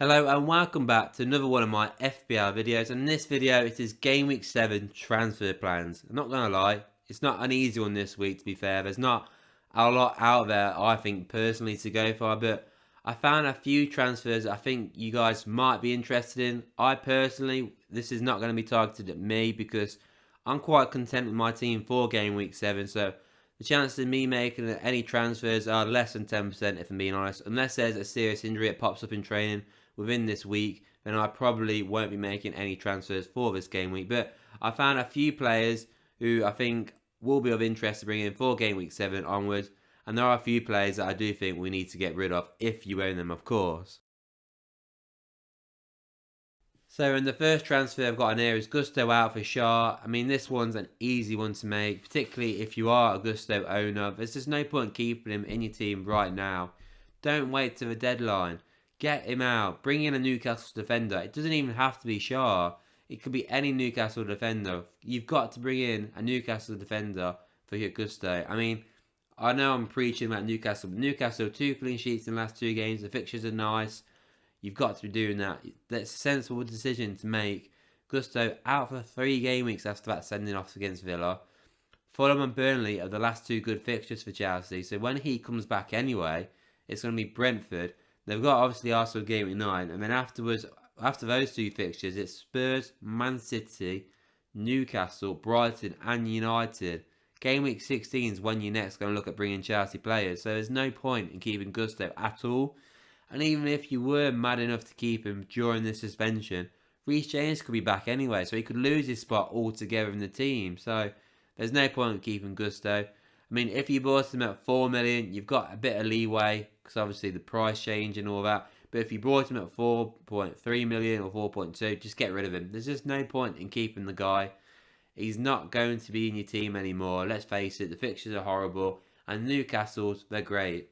Hello and welcome back to another one of my FBR videos, and in this video it is Game Week 7 transfer plans. I'm not going to lie, it's not an easy one this week to be fair. There's not a lot out there I think personally to go for, but I found a few transfers I think you guys might be interested in. I personally, this is not going to be targeted at me because I'm quite content with my team for Game Week 7, so the chances of me making any transfers are less than 10% if I'm being honest, unless there's a serious injury that pops up in training within this week, then I probably won't be making any transfers for this game week. But I found a few players who I think will be of interest to bring in for game week 7 onwards, and there are a few players that I do think we need to get rid of if you own them, of course. So in the first transfer I've got on here is Gusto out for Shaw. I mean, this one's an easy one to make, particularly if you are a Gusto owner. There's just no point keeping him in your team right now. Don't wait to the deadline. Get him out. Bring in a Newcastle defender. It doesn't even have to be Shaw. It could be any Newcastle defender. You've got to bring in a Newcastle defender for your Gusto. I mean, I know I'm preaching about Newcastle, but Newcastle 2 clean sheets in the last 2 games. The fixtures are nice. You've got to be doing that. That's a sensible decision to make. Gusto out for 3 game weeks after that sending off against Villa. Fulham and Burnley are the last 2 good fixtures for Chelsea. So when he comes back anyway, it's going to be Brentford. They've got obviously Arsenal game week 9, and then afterwards, after those 2 fixtures, it's Spurs, Man City, Newcastle, Brighton, and United. Game week 16 is when you're next going to look at bringing Chelsea players, so there's no point in keeping Gusto at all. And even if you were mad enough to keep him during the suspension, Reece James could be back anyway, so he could lose his spot altogether in the team. So there's no point in keeping Gusto. I mean, if you bought him at 4 million, you've got a bit of leeway because obviously the price change and all that. But if you bought him at 4.3 million or 4.2, just get rid of him. There's just no point in keeping the guy. He's not going to be in your team anymore. Let's face it, the fixtures are horrible, and Newcastle's, they're great.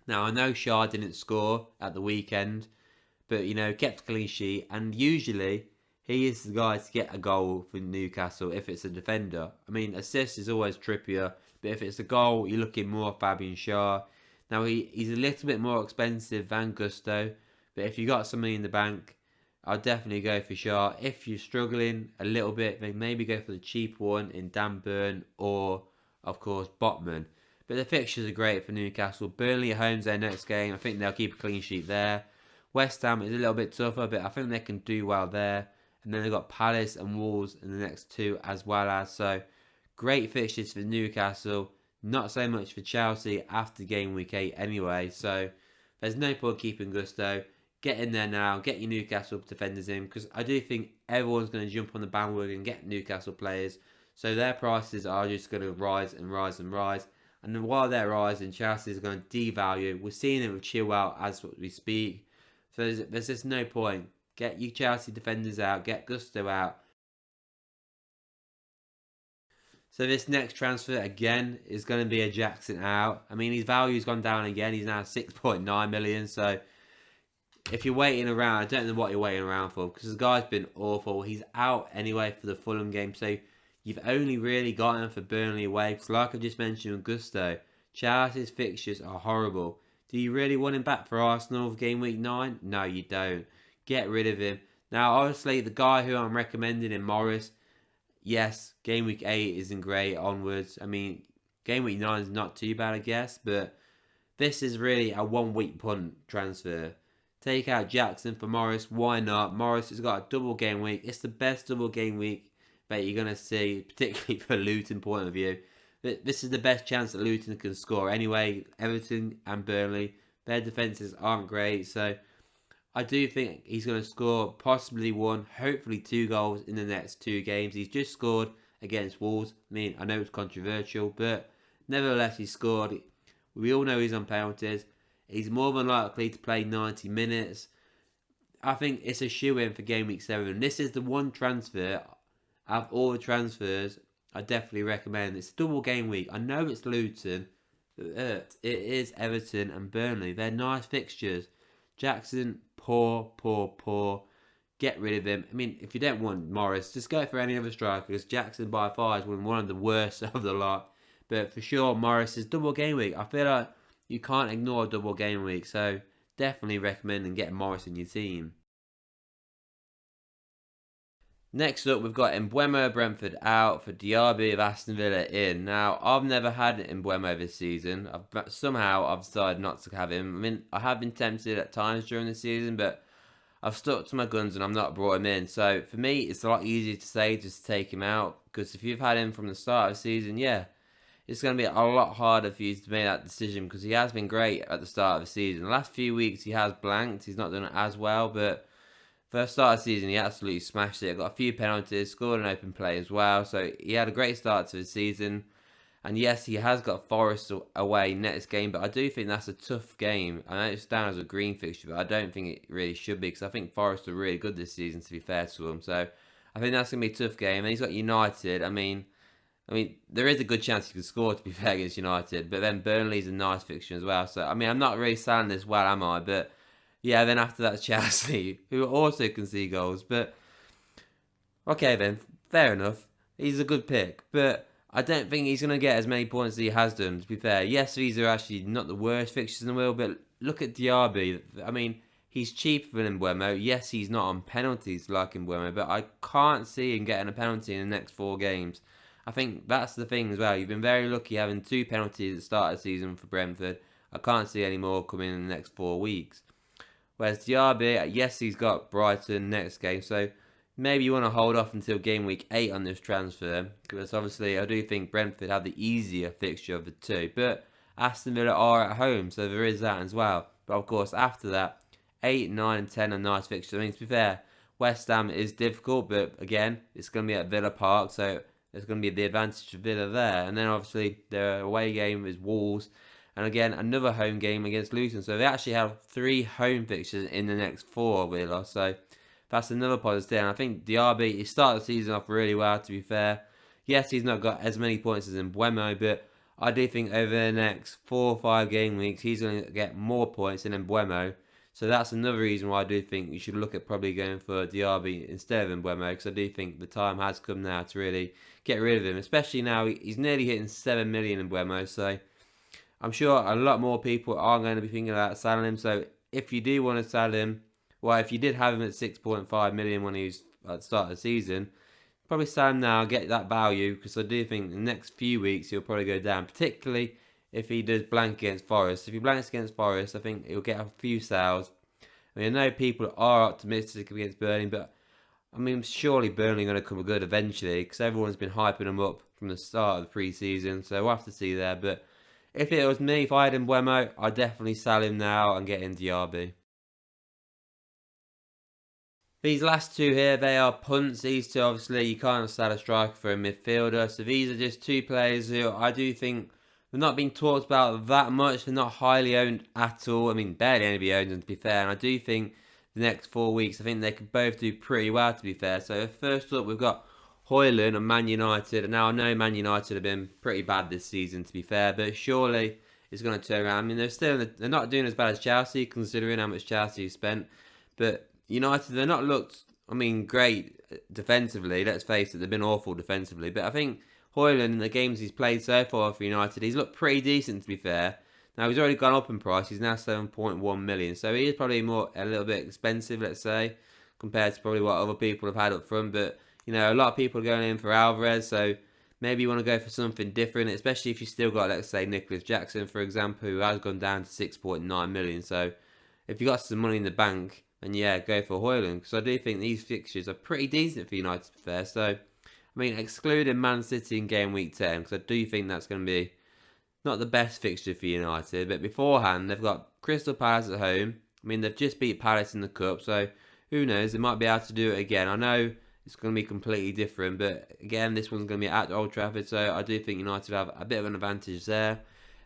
Now, I know Shaw didn't score at the weekend, but, you know, kept a clean sheet, and usually he is the guy to get a goal for Newcastle if it's a defender. I mean, assist is always Trippier, but if it's a goal, you're looking more at Fabian Shaw. Now, he's a little bit more expensive than Gusto, but if you got some money in the bank, I'll definitely go for Shaw. If you're struggling a little bit, then maybe go for the cheap one in Dan Burn or, of course, Botman. But the fixtures are great for Newcastle. Burnley at home's their next game. I think they'll keep a clean sheet there. West Ham is a little bit tougher, but I think they can do well there. And then they've got Palace and Wolves in the next 2 as well as. So, great fixtures for Newcastle. Not so much for Chelsea after game week 8 anyway. So, there's no point keeping Gusto. Get in there now. Get your Newcastle defenders in. Because I do think everyone's going to jump on the bandwagon and get Newcastle players. So, their prices are just going to rise and rise and rise. And then while they're rising, Chelsea is going to devalue. We're seeing it with Chilwell as we speak. So there's just no point. Get your Chelsea defenders out. Get Gusto out. So this next transfer, again, is going to be a Jackson out. I mean, his value's gone down again. He's now 6.9 million. So if you're waiting around, I don't know what you're waiting around for. Because the guy's been awful. He's out anyway for the Fulham game. So you've only really got him for Burnley away. Because like I just mentioned with Gusto, Chelsea's fixtures are horrible. Do you really want him back for Arsenal for game week 9? No, you don't. Get rid of him. Now, obviously, the guy who I'm recommending in Morris, yes, game week 8 isn't great onwards. I mean, game week 9 is not too bad, I guess. But this is really a 1 week punt transfer. Take out Jackson for Morris. Why not? Morris has got a double game week. It's the best double game week that you're going to see, particularly for Luton point of view. This is the best chance that Luton can score. Anyway, Everton and Burnley, their defences aren't great. So I do think he's going to score possibly 1, hopefully 2 goals in the next 2 games. He's just scored against Wolves. I mean, I know it's controversial, but nevertheless, he scored. We all know he's on penalties. He's more than likely to play 90 minutes. I think it's a shoe-in for game week 7. This is the one transfer, out of all the transfers, I definitely recommend. It's a double game week. I know it's Luton, but it is Everton and Burnley. They're nice fixtures. Jackson, poor. Get rid of him. I mean, if you don't want Morris, just go for any other striker, because Jackson by far is one of the worst of the lot. But for sure, Morris is double game week. I feel like you can't ignore double game week. So definitely recommend getting Morris in your team. Next up, we've got Embuemo Brentford out for Diaby of Aston Villa in. Now, I've never had Embuemo this season. Somehow I've decided not to have him. I mean, I have been tempted at times during the season, but I've stuck to my guns and I've not brought him in. So for me, it's a lot easier to say just take him out, because if you've had him from the start of the season, yeah, it's going to be a lot harder for you to make that decision, because he has been great at the start of the season. The last few weeks he has blanked. He's not done it as well, but first start of the season, he absolutely smashed it. Got a few penalties, scored an open play as well. So he had a great start to the season. And yes, he has got Forest away next game, but I do think that's a tough game. I know it's down as a green fixture, but I don't think it really should be, because I think Forest are really good this season, to be fair to them. So I think that's going to be a tough game. And he's got United. I mean, there is a good chance he could score, to be fair, against United. But then Burnley's a nice fixture as well. So, I mean, I'm not really selling this well, am I? But yeah, then after that, Chelsea, who also can see goals. But okay, then, fair enough. He's a good pick. But I don't think he's going to get as many points as he has done, to be fair. Yes, these are actually not the worst fixtures in the world. But look at Diaby. I mean, he's cheaper than Embuemo. Yes, he's not on penalties like Embuemo. But I can't see him getting a penalty in the next 4 games. I think that's the thing as well. You've been very lucky having 2 penalties at the start of the season for Brentford. I can't see any more coming in the next 4 weeks. Whereas Diaby, yes, he's got Brighton next game, so maybe you want to hold off until game week 8 on this transfer, because obviously I do think Brentford have the easier fixture of the 2, but Aston Villa are at home, so there is that as well. But of course, after that, 8, 9 and 10 are nice fixtures. I mean, to be fair, West Ham is difficult, but again, it's going to be at Villa Park, so there's going to be the advantage of Villa there. And then obviously their away game is Wolves, and again another home game against Luton. So they actually have 3 home fixtures in the next 4, Villa. So that's another positive. And I think Diaby, he started the season off really well, to be fair. Yes, he's not got as many points as Embuemo, but I do think over the next 4 or 5 game weeks, he's going to get more points than Embuemo. So that's another reason why I do think you should look at probably going for Diaby instead of Embuemo, because I do think the time has come now to really get rid of him, especially now he's nearly hitting 7 million in Embuemo. So I'm sure a lot more people are going to be thinking about selling him. So if you do want to sell him, well, if you did have him at 6.5 million when he was at the start of the season, probably sell him now, get that value, because I do think the next few weeks he'll probably go down, particularly if he does blank against Forest. If he blanks against Forest, I think he'll get a few sales. I mean, I know people are optimistic against Burnley, but I mean, surely Burnley are going to come good eventually, because everyone's been hyping them up from the start of the pre-season, so we'll have to see there. But if it was me, if I had Embuemo, I'd definitely sell him now and get in Diaby. These last 2 here, they are punts. These 2, obviously, you can't sell a striker for a midfielder. So these are just 2 players who I do think they're not being talked about that much. They're not highly owned at all. I mean, barely any be owned, to be fair. And I do think the next 4 weeks, I think they could both do pretty well, to be fair. So first up, we've got Højlund and Man United. And now I know Man United have been pretty bad this season, to be fair. But surely it's going to turn around. I mean, they're not doing as bad as Chelsea, considering how much Chelsea spent. But United, they're not looked, I mean, great defensively. Let's face it, they've been awful defensively. But I think Højlund, in the games he's played so far for United, he's looked pretty decent, to be fair. Now, he's already gone up in price. He's now 7.1 million. So he is probably a little bit expensive, let's say, compared to probably what other people have had up front. But, you know, a lot of people are going in for Alvarez. So maybe you want to go for something different, especially if you've still got, let's say, Nicholas Jackson, for example, who has gone down to 6.9 million. So if you've got some money in the bank, and yeah, go for Højlund, because I do think these fixtures are pretty decent for United, to be fair. So, I mean, excluding Man City in game week 10, because I do think that's going to be not the best fixture for United. But beforehand, they've got Crystal Palace at home. I mean, they've just beat Palace in the Cup, so who knows? They might be able to do it again. I know it's going to be completely different, but again, this one's going to be at Old Trafford, so I do think United have a bit of an advantage there.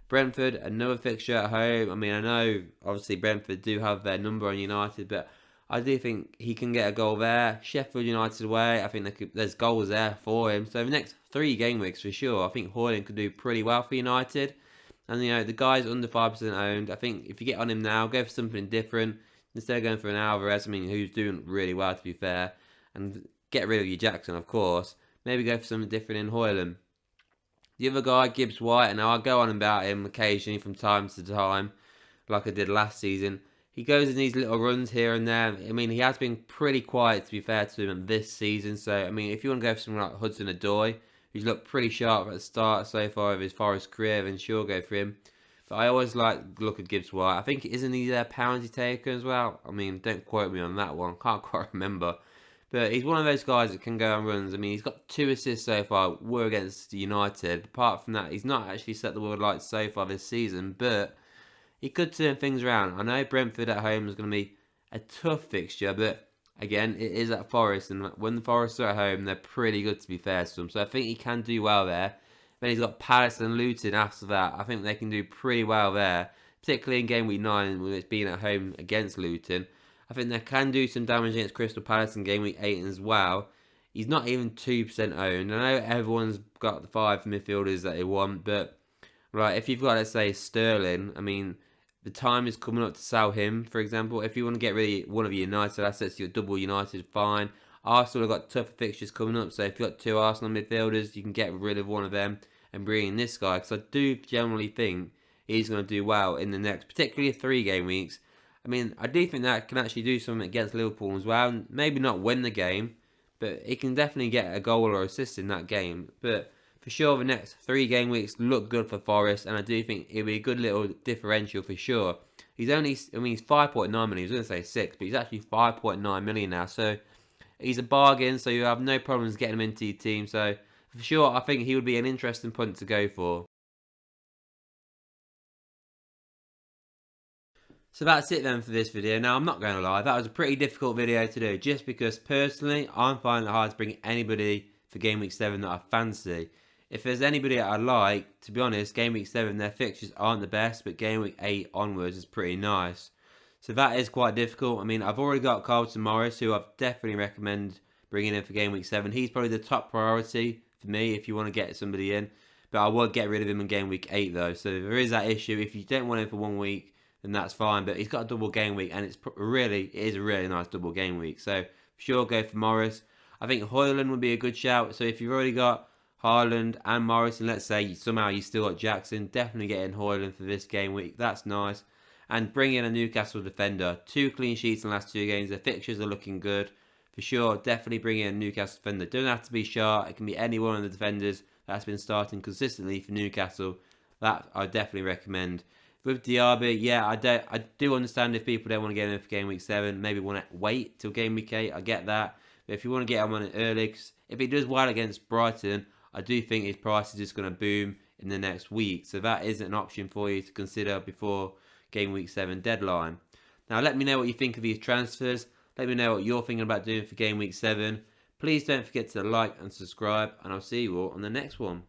Brentford, another fixture at home. I mean, I know, obviously, Brentford do have their number on United, but I do think he can get a goal there. Sheffield United away, I think there's goals there for him. So the next 3 game weeks, for sure, I think Højlund could do pretty well for United. And, you know, the guy's under 5% owned. I think if you get on him now, go for something different. Instead of going for an Alvarez, I mean, who's doing really well, to be fair. And get rid of your Jackson, of course. Maybe go for something different in Højlund. The other guy, Gibbs White, and I'll go on about him occasionally from time to time, like I did last season. He goes in these little runs here and there. I mean, he has been pretty quiet, to be fair to him, this season. So, I mean, if you want to go for someone like Hudson-Odoi, who's looked pretty sharp at the start so far of his Forest career, then sure, go for him. But I always like the look of Gibbs White. I think, isn't he their penalty taker as well? I mean, don't quote me on that one. Can't quite remember. But he's one of those guys that can go on runs. I mean, he's got 2 assists so far. We're against United. Apart from that, he's not actually set the world lights so far this season. But he could turn things around. I know Brentford at home is going to be a tough fixture, but again, it is at Forest, and when the Forest are at home, they're pretty good, to be fair to them. So I think he can do well there. Then he's got Palace and Luton after that. I think they can do pretty well there, particularly in game week 9 when it's being at home against Luton. I think they can do some damage against Crystal Palace in game week 8 as well. He's not even 2% owned. I know everyone's got the 5 midfielders that they want, but right, if you've got, let's say, Sterling, I mean, the time is coming up to sell him, for example. If you want to get rid of one of your United assets, your double United, fine. Arsenal have got tougher fixtures coming up, so if you've got 2 Arsenal midfielders, you can get rid of one of them and bring in this guy, because I do generally think he's going to do well in the next, particularly 3 game weeks. I mean, I do think that can actually do something against Liverpool as well. Maybe not win the game, but he can definitely get a goal or assist in that game. But for sure, the next 3 game weeks look good for Forest, and I do think it'll be a good little differential for sure. He's only, I mean, he's 5.9 million. I was going to say 6, but he's actually 5.9 million now. So he's a bargain, so you have no problems getting him into your team. So for sure, I think he would be an interesting punt to go for. So that's it then for this video. Now, I'm not going to lie, that was a pretty difficult video to do, just because personally, I'm finding it hard to bring anybody for Game Week 7 that I fancy. If there's anybody that I like, to be honest, Game Week 7, their fixtures aren't the best, but Game Week 8 onwards is pretty nice. So that is quite difficult. I mean, I've already got Carlton Morris, who I'd definitely recommend bringing in for Game Week 7. He's probably the top priority for me if you want to get somebody in. But I would get rid of him in Game Week 8 though. So there is that issue. If you don't want him for 1 week, then that's fine. But he's got a double game week, and it is a really nice double game week. So for sure, go for Morris. I think Højlund would be a good shout. So if you've already got Haaland and Morris, and let's say somehow you still got Jackson, definitely get in Højlund for this game week. That's nice. And bring in a Newcastle defender. 2 clean sheets in the last 2 games. The fixtures are looking good. For sure, definitely bring in a Newcastle defender. Doesn't have to be Shah. It can be any one of the defenders that's been starting consistently for Newcastle. That I definitely recommend. With Diaby, yeah, I do understand if people don't want to get him for Game Week 7, maybe want to wait till Game Week 8, I get that. But if you want to get him on it early, cause if he does well against Brighton, I do think his price is just going to boom in the next week. So that is an option for you to consider before Game Week 7 deadline. Now, let me know what you think of these transfers. Let me know what you're thinking about doing for Game Week 7. Please don't forget to like and subscribe, and I'll see you all on the next one.